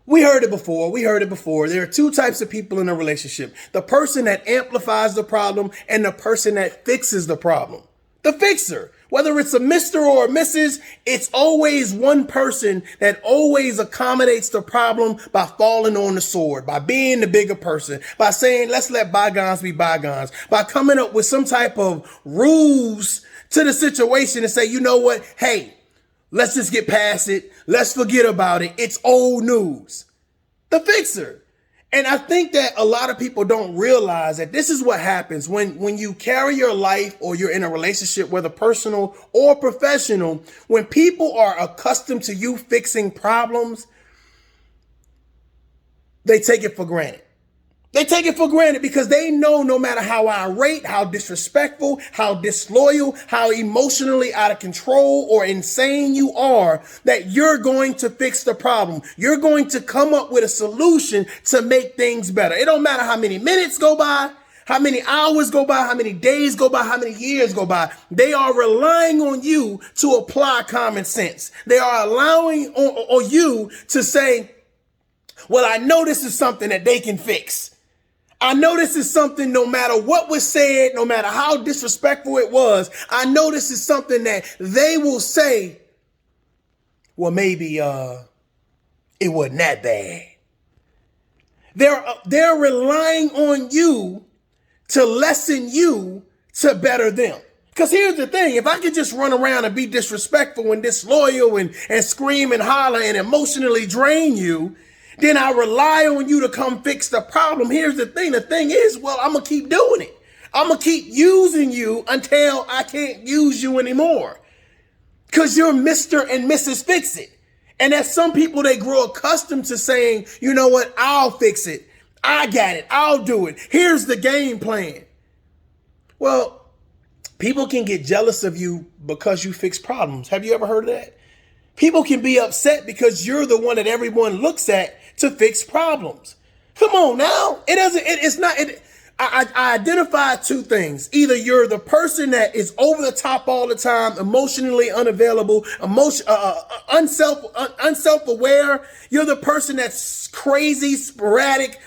We heard it before. We heard it before. There are two types of people in a relationship. The person that amplifies the problem and the person that fixes the problem. The fixer. Whether it's a Mr. or a Mrs., it's always one person that always accommodates the problem by falling on the sword, by being the bigger person, by saying, let's let bygones be bygones, by coming up with some type of rules to the situation and say, you know what? Hey, let's just get past it. Let's forget about it. It's old news. The fixer. And I think that a lot of people don't realize that this is what happens when you carry your life or you're in a relationship, whether personal or professional. When people are accustomed to you fixing problems, they take it for granted. They take it for granted because they know no matter how irate, how disrespectful, how disloyal, how emotionally out of control or insane you are, that you're going to fix the problem. You're going to come up with a solution to make things better. It don't matter how many minutes go by, how many hours go by, how many days go by, how many years go by. They are relying on you to apply common sense. They are allowing on you to say, well, I know this is something that they can fix. I know this is something, no matter what was said, no matter how disrespectful it was, I know this is something that they will say, well, maybe it wasn't that bad. They're relying on you to lessen you to better them. Because here's the thing, if I could just run around and be disrespectful and disloyal and scream and holler and emotionally drain you, then I rely on you to come fix the problem. Here's the thing. The thing is, well, I'm going to keep doing it. I'm going to keep using you until I can't use you anymore. Because you're Mr. and Mrs. Fix It. And as some people, they grow accustomed to saying, you know what, I'll fix it. I got it. I'll do it. Here's the game plan. Well, people can get jealous of you because you fix problems. Have you ever heard of that? People can be upset because you're the one that everyone looks at to fix problems. Come on now. I identify two things. Either you're the person that is over the top all the time, emotionally unavailable, unself-aware. You're the person that's crazy, sporadic,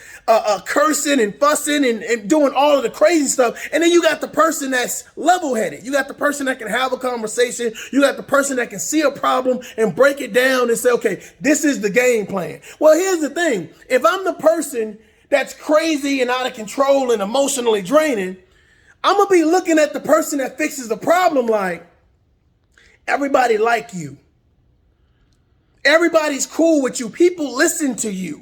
cursing and fussing and doing all of the crazy stuff. And then you got the person that's level-headed. You got the person that can have a conversation. You got the person that can see a problem and break it down and say, okay, this is the game plan. Well, here's the thing. If I'm the person that's crazy and out of control and emotionally draining, I'm going to be looking at the person that fixes the problem like, everybody like you. Everybody's cool with you. People listen to you.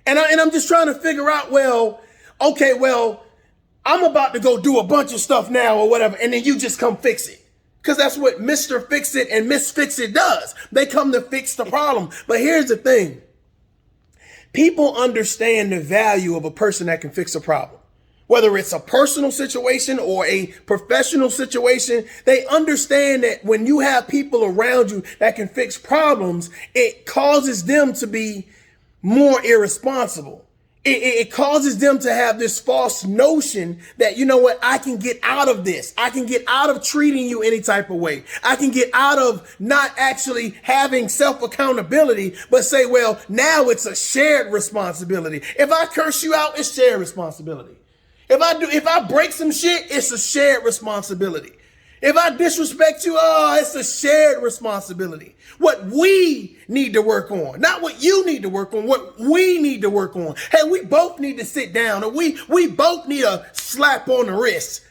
And I'm just trying to figure out, well, I'm about to go do a bunch of stuff now or whatever, and then you just come fix it. Because that's what Mr. Fix It and Miss Fix It does. They come to fix the problem. But here's the thing. People understand the value of a person that can fix a problem. Whether it's a personal situation or a professional situation, they understand that when you have people around you that can fix problems, it causes them to be more irresponsible. It causes them to have this false notion that, you know what, I can get out of this. I can get out of treating you any type of way. I can get out of not actually having self-accountability, but say, well, now it's a shared responsibility. If I curse you out, it's shared responsibility. If I break some shit, it's a shared responsibility. If I disrespect you, it's a shared responsibility. What we need to work on, not what you need to work on, what we need to work on. Hey, we both need to sit down, or we both need a slap on the wrist.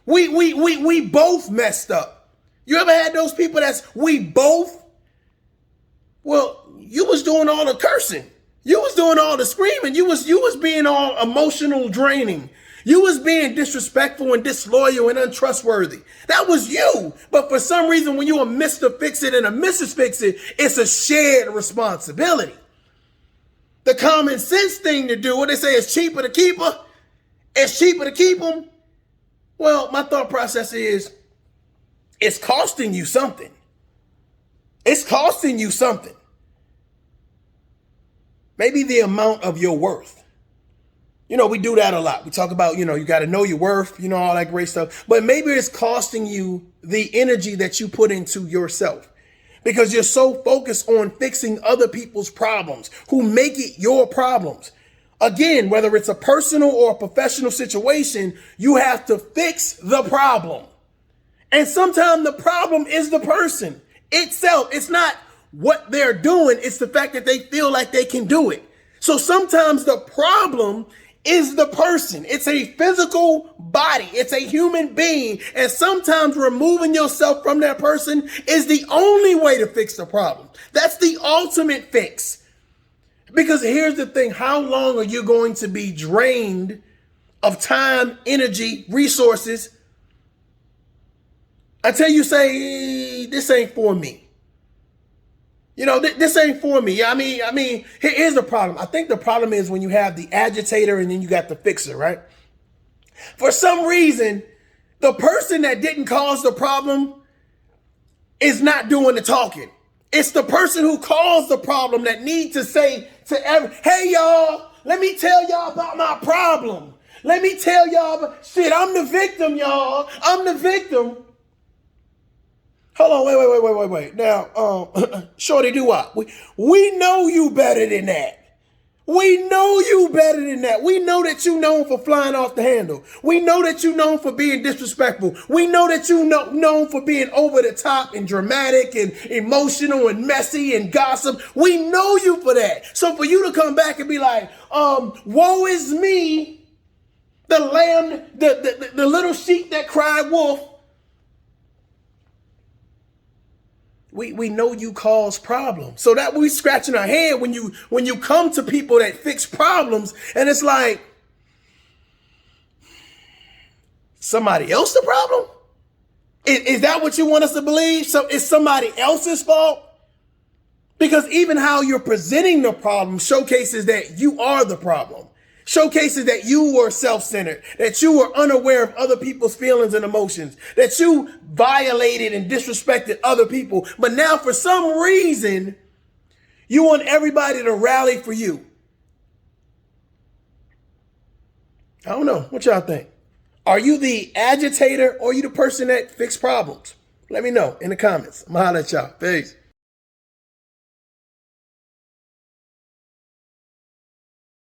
We both messed up. You ever had those people we both? Well, you was doing all the cursing. You was doing all the screaming. You was being all emotional draining. You was being disrespectful and disloyal and untrustworthy. That was you. But for some reason, when you're a Mr. Fix It and a Mrs. Fix It, it's a shared responsibility. The common sense thing to do, what they say is cheaper to keep her. It's cheaper to keep them. Well, my thought process is, it's costing you something. It's costing you something. Maybe the amount of your worth. You know, we do that a lot. We talk about, you got to know your worth, all that great stuff. But maybe it's costing you the energy that you put into yourself. because you're so focused on fixing other people's problems who make it your problems. Again, whether it's a personal or a professional situation, you have to fix the problem. And sometimes the problem is the person itself. It's not what they're doing. It's the fact that they feel like they can do it. So sometimes the problem is the person. It's a physical body. It's a human being. And sometimes removing yourself from that person is the only way to fix the problem. That's the ultimate fix. Because here's the thing. How long are you going to be drained of time, energy, resources until you say, this ain't for me? You know, this ain't for me. I mean, here's the problem. I think the problem is when you have the agitator and then you got the fixer, right? For some reason, the person that didn't cause the problem is not doing the talking. It's the person who caused the problem that need to say to hey, y'all, let me tell y'all about my problem. Let me tell y'all about, shit, I'm the victim, y'all. I'm the victim. Hold on, wait. Now, shorty, do what? We know you better than that. We know you better than that. We know that you known for flying off the handle. We know that you known for being disrespectful. We know that you known for being over the top and dramatic and emotional and messy and gossip. We know you for that. So for you to come back and be like, woe is me, the lamb, the little sheep that cried wolf. We know you cause problems. So that we scratching our head when you come to people that fix problems, and it's like, somebody else the problem? Is that what you want us to believe? So it's somebody else's fault? Because even how you're presenting the problem showcases that you are the problem. Showcases that you were self-centered, that you were unaware of other people's feelings and emotions, that you violated and disrespected other people. But now for some reason, you want everybody to rally for you. I don't know. What y'all think? Are you the agitator or are you the person that fixes problems? Let me know in the comments. I'm gonna holler at y'all. Peace.